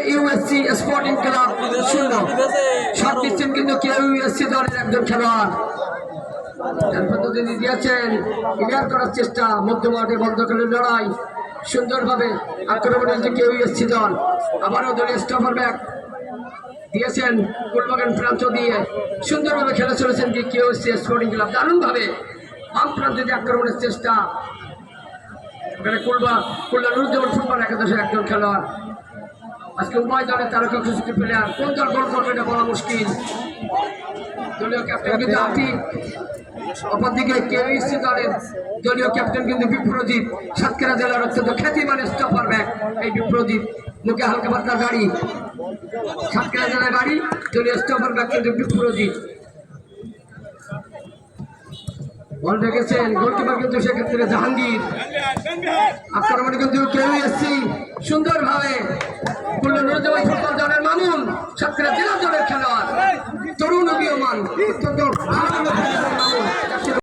USC sporting club 0 shot দিচ্ছেন কিন্তু USC দলের একজন খেলোয়াড় পদ্ধতি দিয়েছেন ক্লিয়ার করার চেষ্টা মধ্যমাঠে বন্ধ করে লড়াই সুন্দরভাবে আক্রমণের যে ইউএসসি দল আবারও দলীয় স্টপার ব্যাক দিয়েছেন কুলবাগান প্রান্ত দিয়ে সুন্দরভাবে খেলে চলেছেন ইউএসসি স্পোর্টিং ক্লাব দারুণভাবে বাম প্রান্ত দিয়ে আক্রমণের চেষ্টা ওখানে খুলনা নুরুজ্জামান ফুটবল একাদশের একজন খেলোয়াড় আজকে উভয় দলের তারকা খুশি প্লেয়ার কোন দল গোল করবে এটা বলা মুশকিল দলীয় ক্যাপ্টেন কিন্তু আতিক অপরদিকে কেইসি দলের দলীয় ক্যাপ্টেন কিন্তু বিপ্রজিৎ সাতক্ষীরা জেলার অত্যন্ত খ্যাতিমান স্টপার ব্যাক এই বিপ্রজিৎ মুখে হালকা পাতলা গাড়ি সাতক্ষীরা জেলায় বাড়ি দলীয় স্টপার ব্যাক কিন্তু বিপ্রজিৎ বল রেখেছেন গোলকিপার কিন্তু সেক্ষেত্রে জাহাঙ্গীর আক্রমণে কিন্তু কেইসি সুন্দরভাবে খুলনা নুরুজ্জামান ফুটবল দলের মামুন সাতক্ষীরা জেলা দলের খেলোয়াড় তরুণ উদীয়মান অত্যন্ত